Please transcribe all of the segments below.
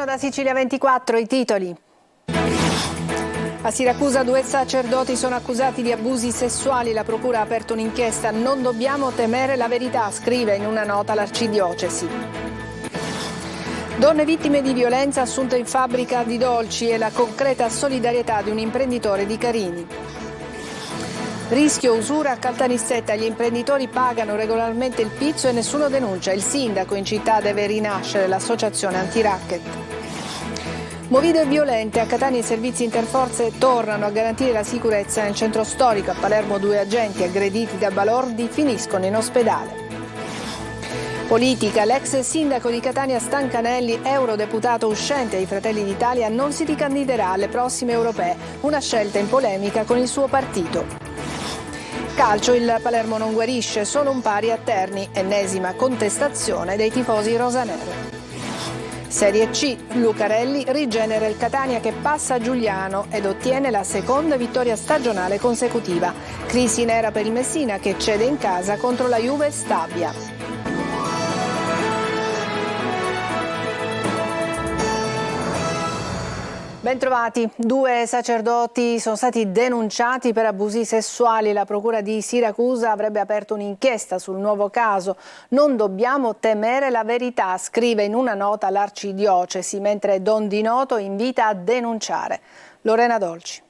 Buongiorno da Sicilia 24, i titoli. A Siracusa 2 sacerdoti sono accusati di abusi sessuali. La procura ha aperto un'inchiesta. Non dobbiamo temere la verità, scrive in una nota l'arcidiocesi. Donne vittime di violenza assunte in fabbrica di dolci e la concreta solidarietà di un imprenditore di Carini. Rischio usura a Caltanissetta, gli imprenditori pagano regolarmente il pizzo e nessuno denuncia. Il sindaco in città deve rinascere l'associazione anti-racket. Movide violente, a Catania i servizi interforze tornano a garantire la sicurezza nel centro storico. A Palermo 2 agenti aggrediti da balordi finiscono in ospedale. Politica, l'ex sindaco di Catania Stancanelli, eurodeputato uscente ai Fratelli d'Italia, non si ricandiderà alle prossime europee, una scelta in polemica con il suo partito. Calcio, il Palermo non guarisce, solo un pari a Terni, ennesima contestazione dei tifosi rosanero. Serie C, Lucarelli rigenera il Catania che passa a Giuliano ed ottiene la seconda vittoria stagionale consecutiva. Crisi nera per il Messina che cede in casa contro la Juve Stabia. Bentrovati. 2 sacerdoti sono stati denunciati per abusi sessuali. La procura di Siracusa avrebbe aperto un'inchiesta sul nuovo caso. Non dobbiamo temere la verità, scrive in una nota l'arcidiocesi, mentre Don Di Noto invita a denunciare. Lorena Dolci.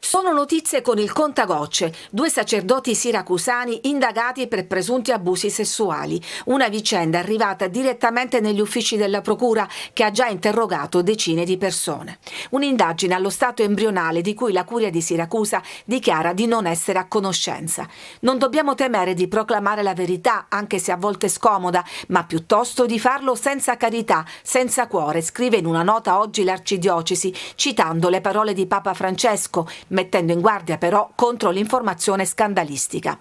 Sono notizie con il contagocce. 2 sacerdoti siracusani indagati per presunti abusi sessuali. Una vicenda arrivata direttamente negli uffici della procura che ha già interrogato decine di persone. Un'indagine allo stato embrionale di cui la curia di Siracusa dichiara di non essere a conoscenza. Non dobbiamo temere di proclamare la verità, anche se a volte scomoda, ma piuttosto di farlo senza carità, senza cuore, scrive in una nota oggi l'arcidiocesi, citando le parole di Papa Francesco, mettendo in guardia però contro l'informazione scandalistica.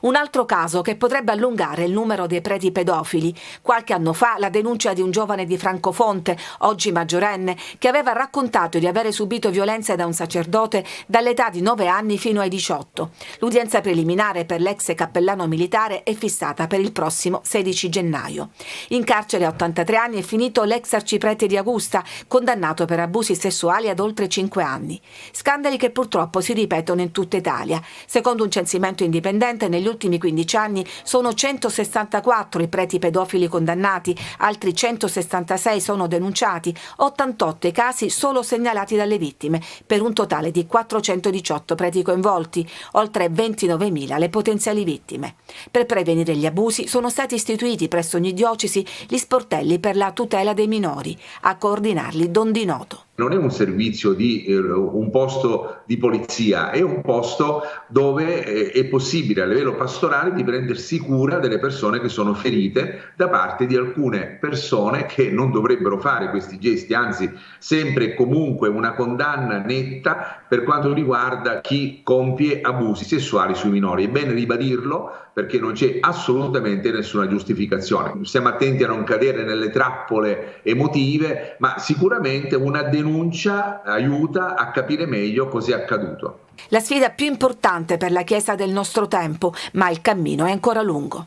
Un altro caso che potrebbe allungare il numero dei preti pedofili. Qualche anno fa la denuncia di un giovane di Francofonte, oggi maggiorenne, che aveva raccontato di avere subito violenza da un sacerdote dall'età di 9 anni fino ai 18. L'udienza preliminare per l'ex cappellano militare è fissata per il prossimo 16 gennaio. In carcere a 83 anni è finito l'ex arciprete di Augusta, condannato per abusi sessuali ad oltre 5 anni. Scandali che purtroppo si ripetono in tutta Italia. Secondo un censimento indipendente, negli ultimi 15 anni sono 164 i preti pedofili condannati, altri 166 sono denunciati, 88 i casi solo segnalati dalle vittime, per un totale di 418 preti coinvolti, oltre 29.000 le potenziali vittime. Per prevenire gli abusi sono stati istituiti presso ogni diocesi gli sportelli per la tutela dei minori. A coordinarli Don Di Noto. Non è un servizio di un posto di polizia, è un posto dove è possibile a livello pastorale di prendersi cura delle persone che sono ferite da parte di alcune persone che non dovrebbero fare questi gesti, anzi sempre e comunque una condanna netta per quanto riguarda chi compie abusi sessuali sui minori. È bene ribadirlo perché non c'è assolutamente nessuna giustificazione. Stiamo attenti a non cadere nelle trappole emotive, ma sicuramente una denuncia aiuta a capire meglio cos'è accaduto. La sfida più importante per la Chiesa del nostro tempo, ma il cammino è ancora lungo.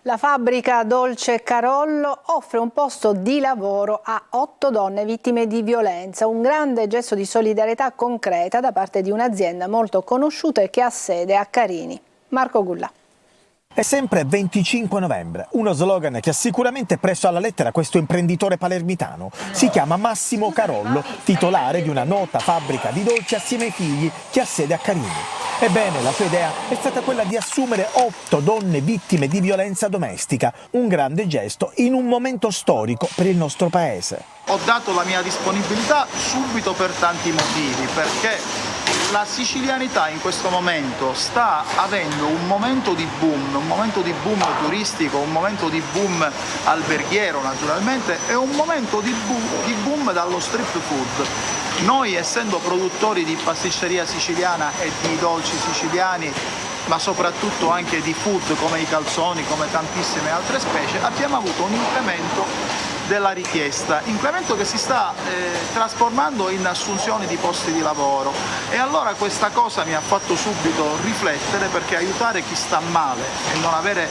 La fabbrica Dolce Carollo offre un posto di lavoro a 8 donne vittime di violenza, un grande gesto di solidarietà concreta da parte di un'azienda molto conosciuta e che ha sede a Carini. Marco Gulla. È sempre 25 novembre, uno slogan che ha sicuramente preso alla lettera questo imprenditore palermitano. Si chiama Massimo Carollo, titolare di una nota fabbrica di dolci assieme ai figli che ha sede a Carini. Ebbene, la sua idea è stata quella di assumere 8 donne vittime di violenza domestica, un grande gesto in un momento storico per il nostro paese. Ho dato la mia disponibilità subito per tanti motivi, perché la sicilianità in questo momento sta avendo un momento di boom turistico, un momento di boom alberghiero naturalmente e un momento di boom dallo street food. Noi, essendo produttori di pasticceria siciliana e di dolci siciliani, ma soprattutto anche di food come i calzoni, come tantissime altre specie, abbiamo avuto un incremento della richiesta, incremento che si sta trasformando in assunzioni di posti di lavoro, e allora questa cosa mi ha fatto subito riflettere, perché aiutare chi sta male e non avere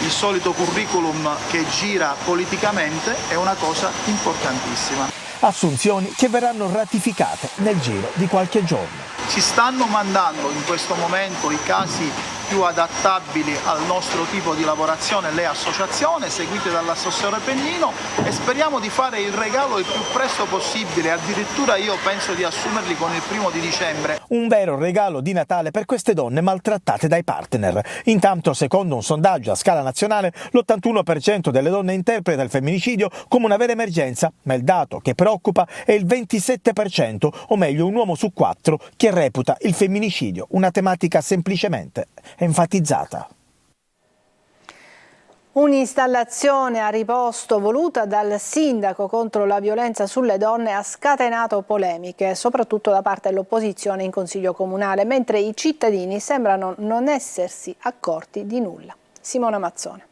il solito curriculum che gira politicamente è una cosa importantissima. Assunzioni che verranno ratificate nel giro di qualche giorno. Si stanno mandando in questo momento i casi più adattabili al nostro tipo di lavorazione, le associazioni seguite dall'assessore Pennino, e speriamo di fare il regalo il più presto possibile, addirittura io penso di assumerli con il 1° di dicembre. Un vero regalo di Natale per queste donne maltrattate dai partner. Intanto, secondo un sondaggio a scala nazionale, l'81% delle donne interpreta il femminicidio come una vera emergenza, ma il dato che preoccupa è il 27%, o meglio un uomo su 4, che reputa il femminicidio una tematica semplicemente enfatizzata. Un'installazione a riposto voluta dal sindaco contro la violenza sulle donne ha scatenato polemiche, soprattutto da parte dell'opposizione in Consiglio Comunale, mentre i cittadini sembrano non essersi accorti di nulla. Simona Mazzone.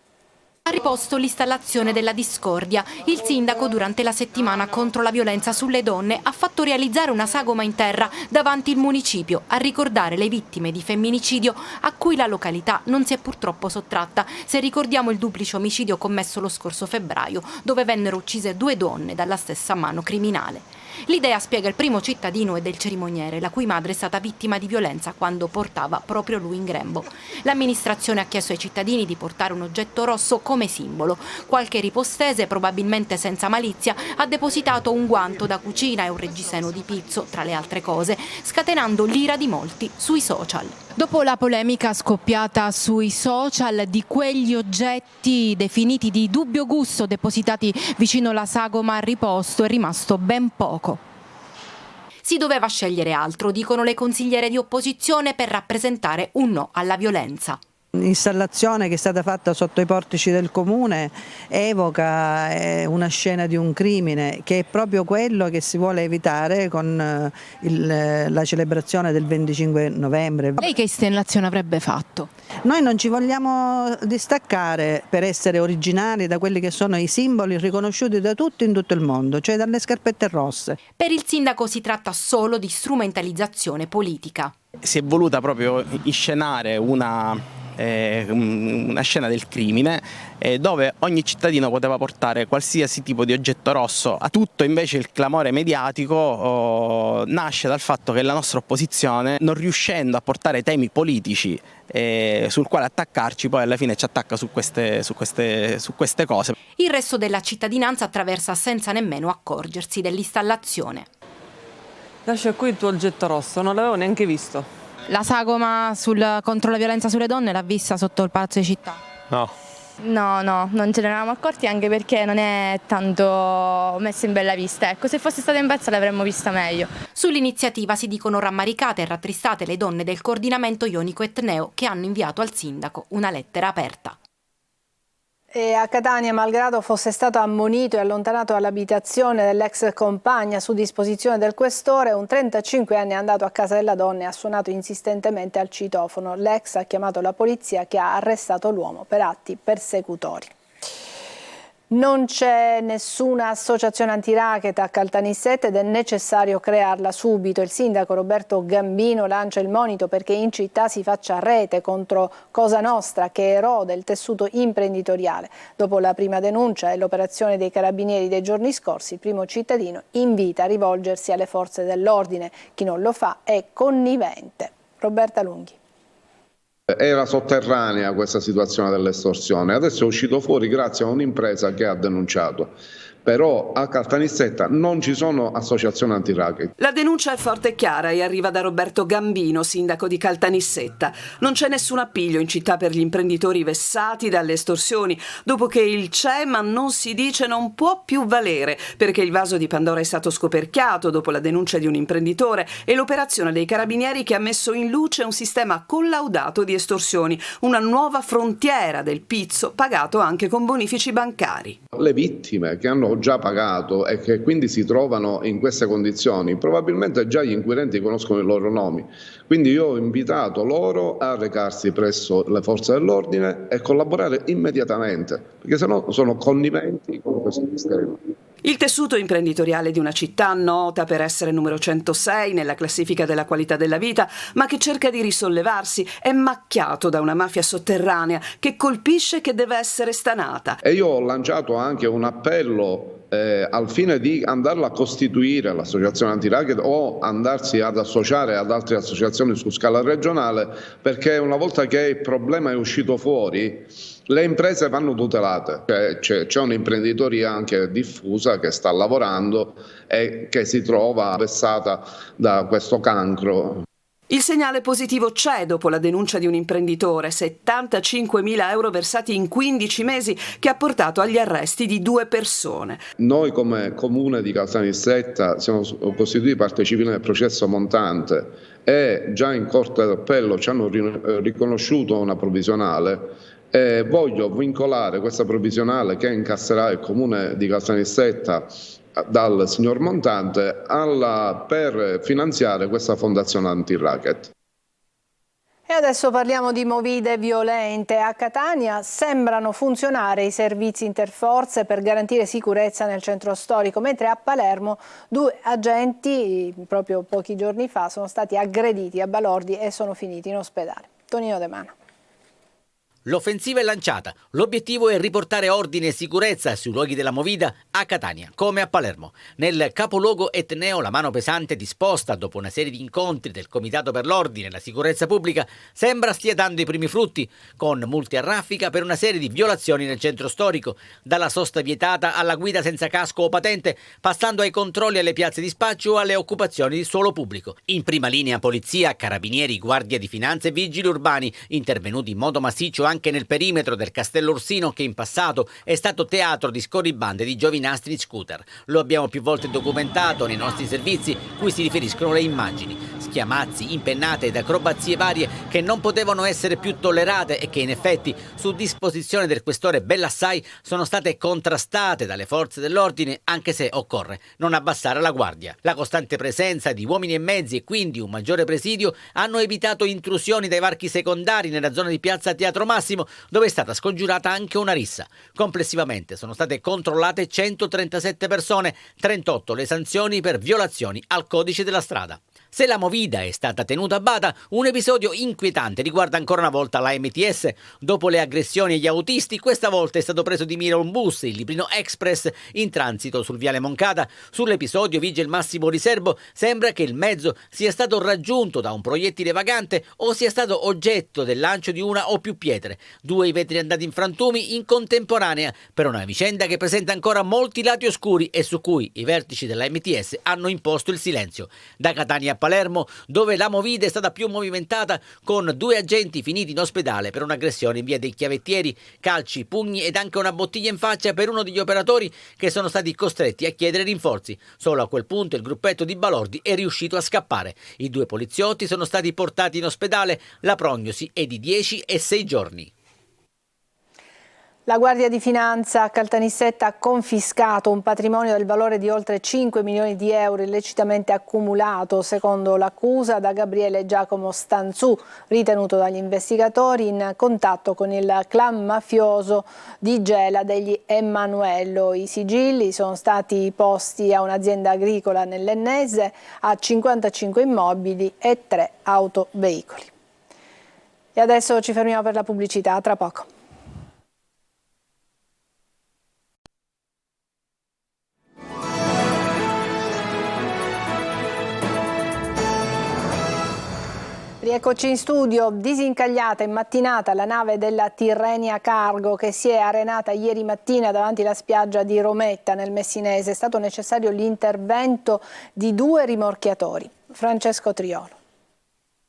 Ha riposto l'installazione della discordia. Il sindaco, durante la settimana contro la violenza sulle donne, ha fatto realizzare una sagoma in terra davanti il municipio a ricordare le vittime di femminicidio a cui la località non si è purtroppo sottratta, se ricordiamo il duplice omicidio commesso lo scorso febbraio, dove vennero uccise 2 donne dalla stessa mano criminale. L'idea, spiega il primo cittadino, è del cerimoniere, la cui madre è stata vittima di violenza quando portava proprio lui in grembo. L'amministrazione ha chiesto ai cittadini di portare un oggetto rosso come simbolo. Qualche ripostese, probabilmente senza malizia, ha depositato un guanto da cucina e un reggiseno di pizzo, tra le altre cose, scatenando l'ira di molti sui social. Dopo la polemica scoppiata sui social di quegli oggetti definiti di dubbio gusto depositati vicino alla sagoma a riposto, è rimasto ben poco. Si doveva scegliere altro, dicono le consigliere di opposizione, per rappresentare un no alla violenza. L'installazione che è stata fatta sotto i portici del comune evoca una scena di un crimine, che è proprio quello che si vuole evitare con la celebrazione del 25 novembre. Lei che installazione avrebbe fatto? Noi non ci vogliamo distaccare per essere originali da quelli che sono i simboli riconosciuti da tutti in tutto il mondo, cioè dalle scarpette rosse. Per il sindaco si tratta solo di strumentalizzazione politica. Si è voluta proprio inscenare una scena del crimine dove ogni cittadino poteva portare qualsiasi tipo di oggetto rosso. A tutto invece il clamore mediatico nasce dal fatto che la nostra opposizione, non riuscendo a portare temi politici sul quale attaccarci, poi alla fine ci attacca su queste cose. Il resto della cittadinanza attraversa senza nemmeno accorgersi dell'installazione. Lascia qui il tuo oggetto rosso, non l'avevo neanche visto. La sagoma contro la violenza sulle donne l'ha vista sotto il Palazzo di Città? No. No, non ce ne eravamo accorti, anche perché non è tanto messa in bella vista. Ecco, se fosse stata in pezzo l'avremmo vista meglio. Sull'iniziativa si dicono rammaricate e rattristate le donne del coordinamento ionico etneo, che hanno inviato al sindaco una lettera aperta. E a Catania, malgrado fosse stato ammonito e allontanato dall'abitazione dell'ex compagna su disposizione del questore, un 35enne è andato a casa della donna e ha suonato insistentemente al citofono. L'ex ha chiamato la polizia, che ha arrestato l'uomo per atti persecutori. Non c'è nessuna associazione antiracket a Caltanissetta ed è necessario crearla subito. Il sindaco Roberto Gambino lancia il monito perché in città si faccia rete contro Cosa Nostra, che erode il tessuto imprenditoriale. Dopo la prima denuncia e l'operazione dei carabinieri dei giorni scorsi, il primo cittadino invita a rivolgersi alle forze dell'ordine. Chi non lo fa è connivente. Roberta Lunghi. Era sotterranea questa situazione dell'estorsione, adesso è uscito fuori grazie a un'impresa che ha denunciato. Però a Caltanissetta non ci sono associazioni antiracket. La denuncia è forte e chiara e arriva da Roberto Gambino, sindaco di Caltanissetta. Non c'è nessun appiglio in città per gli imprenditori vessati dalle estorsioni, dopo che il c'è ma non si dice non può più valere, perché il vaso di Pandora è stato scoperchiato dopo la denuncia di un imprenditore e l'operazione dei carabinieri che ha messo in luce un sistema collaudato di estorsioni, una nuova frontiera del pizzo pagato anche con bonifici bancari. Le vittime che hanno già pagato e che quindi si trovano in queste condizioni, probabilmente già gli inquirenti conoscono i loro nomi. Quindi io ho invitato loro a recarsi presso le forze dell'ordine e collaborare immediatamente, perché sennò sono conniventi con questo sistema. Il tessuto imprenditoriale di una città nota per essere numero 106 nella classifica della qualità della vita, ma che cerca di risollevarsi, è macchiato da una mafia sotterranea che colpisce e che deve essere stanata. E io ho lanciato anche un appello al fine di andarla a costituire l'associazione antiracket o andarsi ad associare ad altre associazioni su scala regionale, perché una volta che il problema è uscito fuori, le imprese vanno tutelate. C'è un'imprenditoria anche diffusa che sta lavorando e che si trova vessata da questo cancro. Il segnale positivo c'è dopo la denuncia di un imprenditore, 75.000 euro versati in 15 mesi, che ha portato agli arresti di 2 persone. Noi come comune di Caltanissetta siamo costituiti parte civile nel processo montante e già in Corte d'Appello ci hanno riconosciuto una provvisionale. Voglio vincolare questa provvisionale che incasserà il comune di Caltanissetta dal signor Montante per finanziare questa fondazione antiracket. E adesso parliamo di movide violente. A Catania sembrano funzionare i servizi interforze per garantire sicurezza nel centro storico, mentre a Palermo 2 agenti proprio pochi giorni fa sono stati aggrediti a balordi e sono finiti in ospedale. Tonino De Mano. L'offensiva è lanciata, l'obiettivo è riportare ordine e sicurezza sui luoghi della movida a Catania, come a Palermo. Nel capoluogo etneo la mano pesante disposta dopo una serie di incontri del Comitato per l'Ordine e la Sicurezza Pubblica sembra stia dando i primi frutti, con multi a raffica per una serie di violazioni nel centro storico, dalla sosta vietata alla guida senza casco o patente, passando ai controlli alle piazze di spaccio o alle occupazioni di suolo pubblico. In prima linea polizia, carabinieri, guardia di finanza e vigili urbani, intervenuti in modo massiccio anche nel perimetro del Castello Orsino, che in passato è stato teatro di scorribande di giovinastri scooter. Lo abbiamo più volte documentato nei nostri servizi, cui si riferiscono le immagini. Schiamazzi, impennate ed acrobazie varie che non potevano essere più tollerate e che in effetti, su disposizione del questore Bellassai, sono state contrastate dalle forze dell'ordine, anche se occorre non abbassare la guardia. La costante presenza di uomini e mezzi e quindi un maggiore presidio hanno evitato intrusioni dai varchi secondari nella zona di Piazza Teatro Massimo, dove è stata scongiurata anche una rissa. Complessivamente sono state controllate 137 persone, 38 le sanzioni per violazioni al codice della strada. Se la movida è stata tenuta a bada, un episodio inquietante riguarda ancora una volta la MTS. Dopo le aggressioni agli autisti, questa volta è stato preso di mira un bus, il Librino Express, in transito sul viale Moncada. Sull'episodio vige il massimo riservo. Sembra che il mezzo sia stato raggiunto da un proiettile vagante o sia stato oggetto del lancio di una o più pietre. 2 i vetri andati in frantumi in contemporanea, per una vicenda che presenta ancora molti lati oscuri e su cui i vertici della MTS hanno imposto il silenzio. Da Catania a Palermo, dove la movida è stata più movimentata, con 2 agenti finiti in ospedale per un'aggressione in via dei Chiavettieri, calci, pugni ed anche una bottiglia in faccia per uno degli operatori, che sono stati costretti a chiedere rinforzi. Solo a quel punto il gruppetto di balordi è riuscito a scappare. I 2 poliziotti sono stati portati in ospedale. La prognosi è di 10 e 6 giorni. La Guardia di Finanza a Caltanissetta ha confiscato un patrimonio del valore di oltre 5 milioni di euro illecitamente accumulato, secondo l'accusa, da Gabriele Giacomo Stanzù, ritenuto dagli investigatori in contatto con il clan mafioso di Gela degli Emanuello. I sigilli sono stati posti a un'azienda agricola nell'Ennese, a 55 immobili e 3 autoveicoli. E adesso ci fermiamo per la pubblicità, tra poco. Rieccoci in studio. Disincagliata in mattinata la nave della Tirrenia Cargo, che si è arenata ieri mattina davanti alla spiaggia di Rometta nel Messinese. È stato necessario l'intervento di 2 rimorchiatori. Francesco Triolo.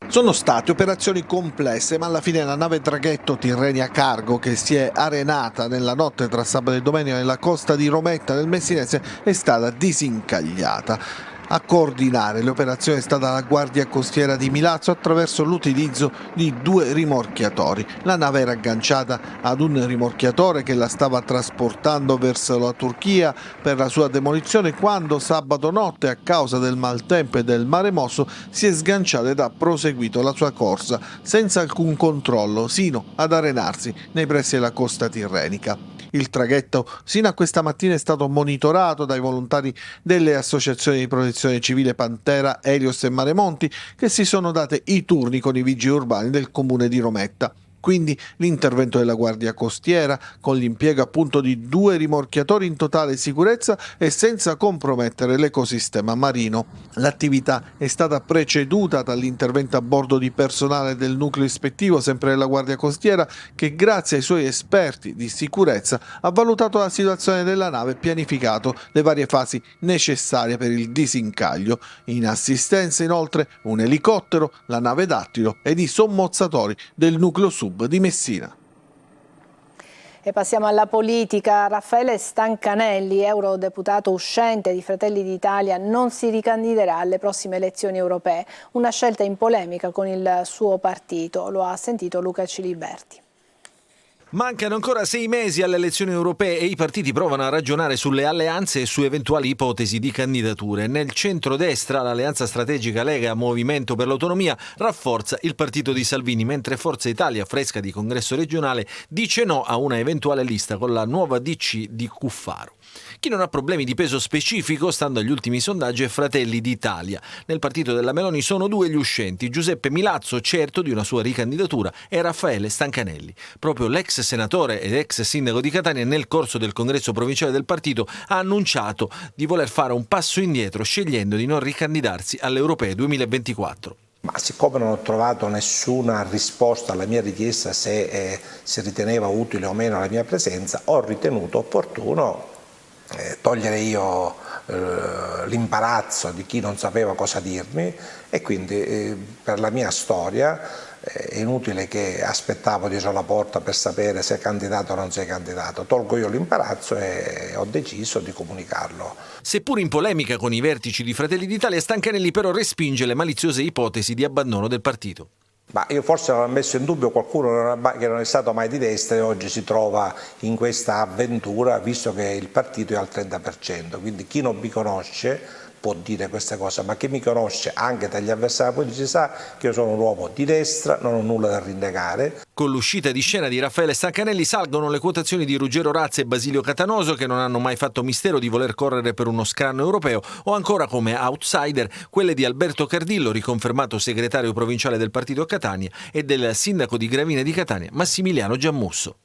Sono state operazioni complesse, ma alla fine la nave traghetto Tirrenia Cargo, che si è arenata nella notte tra sabato e domenica nella costa di Rometta nel Messinese, è stata disincagliata. A coordinare le operazioni è stata la Guardia Costiera di Milazzo attraverso l'utilizzo di 2 rimorchiatori. La nave era agganciata ad un rimorchiatore che la stava trasportando verso la Turchia per la sua demolizione, quando sabato notte, a causa del maltempo e del mare mosso, si è sganciata ed ha proseguito la sua corsa senza alcun controllo sino ad arenarsi nei pressi della costa tirrenica. Il traghetto sino a questa mattina è stato monitorato dai volontari delle associazioni di protezione civile Pantera, Helios e Maremonti, che si sono date i turni con i vigili urbani del comune di Rometta. Quindi l'intervento della Guardia Costiera, con l'impiego appunto di 2 rimorchiatori in totale sicurezza e senza compromettere l'ecosistema marino. L'attività è stata preceduta dall'intervento a bordo di personale del nucleo ispettivo, sempre della Guardia Costiera, che grazie ai suoi esperti di sicurezza ha valutato la situazione della nave e pianificato le varie fasi necessarie per il disincaglio. In assistenza inoltre un elicottero, la nave Dattilo ed i sommozzatori del nucleo sub di Messina. E passiamo alla politica. Raffaele Stancanelli, eurodeputato uscente di Fratelli d'Italia, non si ricandiderà alle prossime elezioni europee. Una scelta in polemica con il suo partito. Lo ha sentito Luca Ciliberti. Mancano ancora 6 mesi alle elezioni europee e i partiti provano a ragionare sulle alleanze e su eventuali ipotesi di candidature. Nel centrodestra l'alleanza strategica Lega Movimento per l'Autonomia rafforza il partito di Salvini, mentre Forza Italia, fresca di congresso regionale, dice no a una eventuale lista con la nuova DC di Cuffaro. Chi non ha problemi di peso specifico, stando agli ultimi sondaggi, è Fratelli d'Italia. Nel partito della Meloni sono 2 gli uscenti, Giuseppe Milazzo, certo di una sua ricandidatura, e Raffaele Stancanelli. Proprio l'ex senatore ed ex sindaco di Catania, nel corso del congresso provinciale del partito, ha annunciato di voler fare un passo indietro, scegliendo di non ricandidarsi alle europee 2024. Ma siccome non ho trovato nessuna risposta alla mia richiesta se si riteneva utile o meno la mia presenza, ho ritenuto opportuno togliere io l'imbarazzo di chi non sapeva cosa dirmi, e quindi per la mia storia è inutile che aspettavo dietro la porta per sapere se è candidato o non sei candidato. Tolgo io l'imbarazzo e ho deciso di comunicarlo. Seppur in polemica con i vertici di Fratelli d'Italia, Stancanelli però respinge le maliziose ipotesi di abbandono del partito. Ma io forse non ho messo in dubbio qualcuno che non è stato mai di destra e oggi si trova in questa avventura, visto che il partito è al 30%, quindi chi non mi conosce può dire queste cose, ma chi mi conosce anche dagli avversari politici sa che io sono un uomo di destra, non ho nulla da rinnegare. Con l'uscita di scena di Raffaele Stancanelli salgono le quotazioni di Ruggero Razza e Basilio Catanoso, che non hanno mai fatto mistero di voler correre per uno scranno europeo, o ancora come outsider quelle di Alberto Cardillo, riconfermato segretario provinciale del partito a Catania, e del sindaco di Gravina di Catania, Massimiliano Giammusso.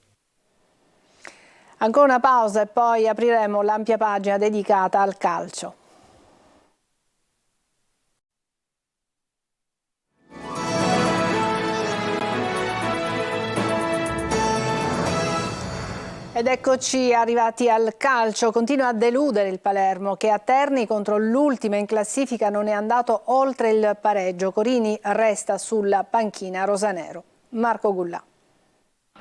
Ancora una pausa e poi apriremo l'ampia pagina dedicata al calcio. Ed eccoci arrivati al calcio. Continua a deludere il Palermo, che a Terni contro l'ultima in classifica non è andato oltre il pareggio. Corini resta sulla panchina rosanero. Marco Gullà.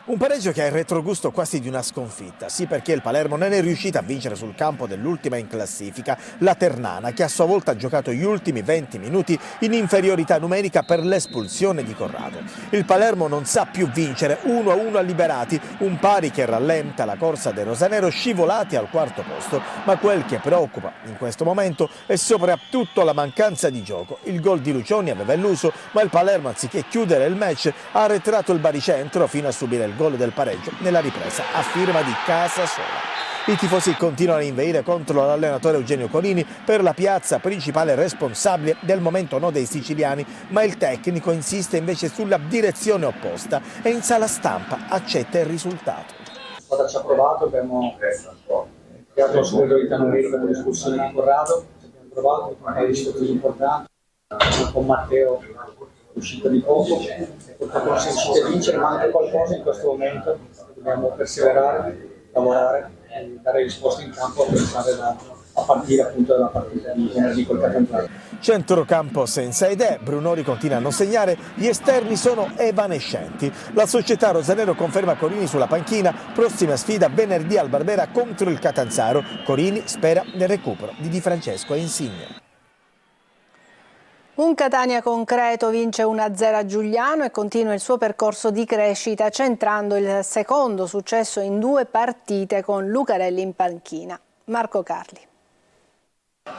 Un pareggio che ha il retrogusto quasi di una sconfitta, sì, perché il Palermo non è riuscito a vincere sul campo dell'ultima in classifica, la Ternana, che a sua volta ha giocato gli ultimi 20 minuti in inferiorità numerica per l'espulsione di Corrado. Il Palermo non sa più vincere, 1-1 a Liberati, un pari che rallenta la corsa dei rosanero scivolati al 4° posto, ma quel che preoccupa in questo momento è soprattutto la mancanza di gioco. Il gol di Lucioni aveva illuso, ma il Palermo, anziché chiudere il match, ha arretrato il baricentro fino a subire il gol del pareggio nella ripresa a firma di Casasola. I tifosi continuano a inveire contro l'allenatore Eugenio Corini per la piazza principale responsabile del momento no dei siciliani, ma il tecnico insiste invece sulla direzione opposta e in sala stampa accetta il risultato. La squadra ci ha provato, abbiamo creato la superiorità numerica con l'espulsione di Corrado, abbiamo provato con un rischio così importante, con Matteo uscita di poco, e purtroppo non si è riusciti a vincere, ma anche qualcosa in questo momento. Dobbiamo perseverare, lavorare e dare risposte in campo a pensare a partire appunto dalla partita di venerdì col Catanzaro. Centrocampo senza idee, Brunori continua a non segnare, gli esterni sono evanescenti. La società rosanero conferma Corini sulla panchina, prossima sfida venerdì al Barbera contro il Catanzaro. Corini spera nel recupero di Di Francesco e Insigne. Un Catania concreto vince 1-0 a Giugliano e continua il suo percorso di crescita, centrando il secondo successo in 2 partite con Lucarelli in panchina. Marco Carli.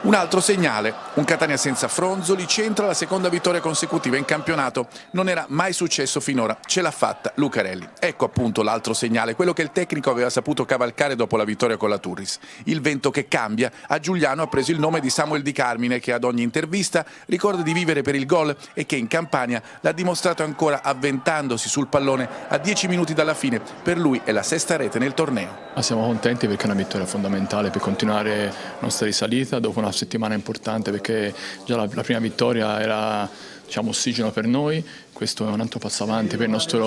Un altro segnale, un Catania senza Fronzoli centra la seconda vittoria consecutiva in campionato. Non era mai successo finora, ce l'ha fatta Lucarelli. Ecco appunto l'altro segnale, quello che il tecnico aveva saputo cavalcare dopo la vittoria con la Turris. Il vento che cambia, a Giuliano ha preso il nome di Samuel Di Carmine, che ad ogni intervista ricorda di vivere per il gol e che in Campania l'ha dimostrato ancora avventandosi sul pallone a 10 minuti dalla fine. Per lui è la sesta rete nel torneo. Ma siamo contenti perché è una vittoria fondamentale per continuare la nostra risalita dopo una settimana importante, perché già la prima vittoria era, diciamo, ossigeno per noi. Questo è un altro passo avanti per i nostri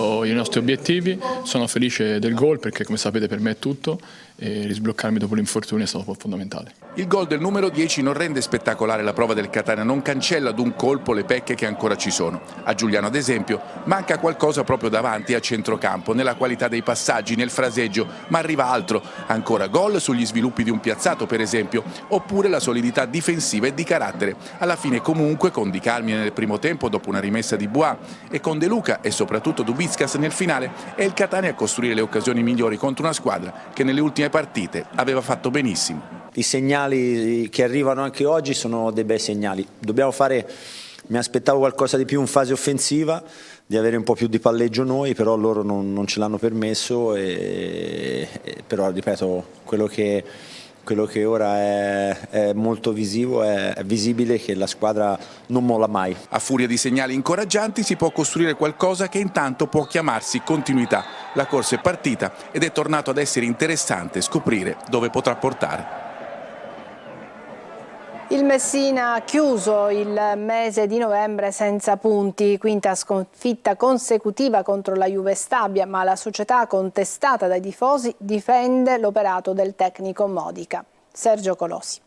obiettivi. Sono felice del gol perché, come sapete, per me è tutto, e risbloccarmi dopo l'infortunio è stato fondamentale. Il gol del numero 10 non rende spettacolare la prova del Catania, non cancella d'un colpo le pecche che ancora ci sono. A Giuliano, ad esempio, manca qualcosa proprio davanti a centrocampo, nella qualità dei passaggi, nel fraseggio, ma arriva altro. Ancora gol sugli sviluppi di un piazzato, per esempio, oppure la solidità difensiva e di carattere. Alla fine, comunque, con Di Carmine nel primo tempo dopo una rimessa di Bois e con De Luca e soprattutto Dubickas nel finale, è il Catania a costruire le occasioni migliori contro una squadra che nelle ultime partite aveva fatto benissimo. I segnali che arrivano anche oggi sono dei bei segnali. Mi aspettavo qualcosa di più in fase offensiva, di avere un po' più di palleggio noi, però loro non ce l'hanno permesso, però ripeto, quello che ora è molto visivo, è visibile che la squadra non molla mai. A furia di segnali incoraggianti si può costruire qualcosa che intanto può chiamarsi continuità. La corsa è partita ed è tornato ad essere interessante scoprire dove potrà portare. Il Messina ha chiuso il mese di novembre senza punti, quinta sconfitta consecutiva contro la Juve Stabia, ma la società, contestata dai tifosi, difende l'operato del tecnico Modica. Sergio Colosi.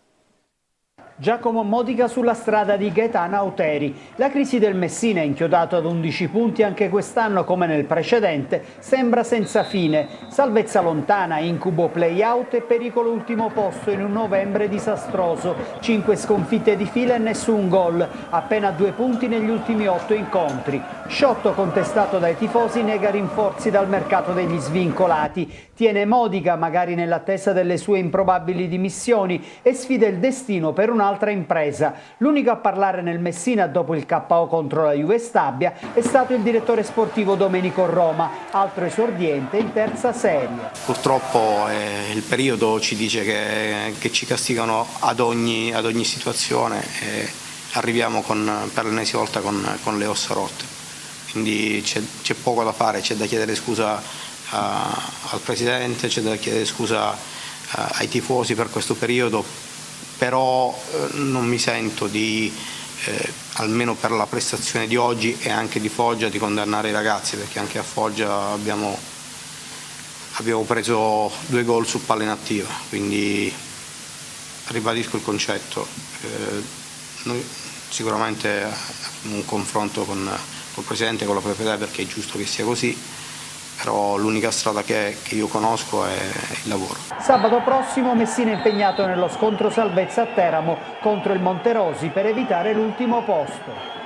Giacomo Modica sulla strada di Gaetano Auteri. La crisi del Messina, inchiodato ad 11 punti anche quest'anno come nel precedente, sembra senza fine. Salvezza lontana, incubo play-out e pericolo ultimo posto in un novembre disastroso. 5 sconfitte di fila e nessun gol, appena 2 punti negli ultimi 8 incontri. Sciotto, contestato dai tifosi, nega rinforzi dal mercato degli svincolati. Tiene Modica, magari nell'attesa delle sue improbabili dimissioni, e sfida il destino per un'altra impresa. L'unico a parlare nel Messina dopo il KO contro la Juve Stabia è stato il direttore sportivo Domenico Roma, altro esordiente in terza serie. Purtroppo il periodo ci dice che ci castigano ad ogni situazione e arriviamo per l'ennesima volta con le ossa rotte. Quindi c'è poco da fare, c'è da chiedere scusa al presidente, c'è da chiedere scusa ai tifosi per questo periodo, però non mi sento di, almeno per la prestazione di oggi e anche di Foggia, di condannare i ragazzi, perché anche a Foggia abbiamo preso 2 gol su palla inattiva, quindi ribadisco il concetto. Noi sicuramente un confronto con il presidente, con la proprietà, perché è giusto che sia così, però l'unica strada che io conosco è il lavoro. Sabato prossimo Messina è impegnato nello scontro salvezza a Teramo contro il Monterosi per evitare l'ultimo posto.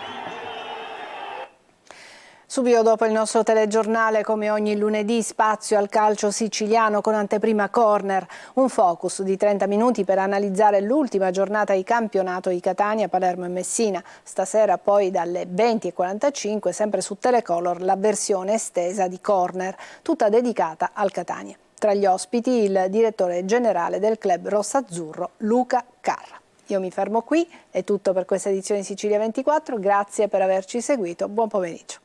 Subito dopo il nostro telegiornale, come ogni lunedì, spazio al calcio siciliano con anteprima corner. Un focus di 30 minuti per analizzare l'ultima giornata di campionato di Catania, Palermo e Messina. Stasera poi dalle 20:45, sempre su Telecolor, la versione estesa di Corner, tutta dedicata al Catania. Tra gli ospiti il direttore generale del club rossazzurro, Luca Carra. Io mi fermo qui, è tutto per questa edizione di Sicilia 24, grazie per averci seguito, buon pomeriggio.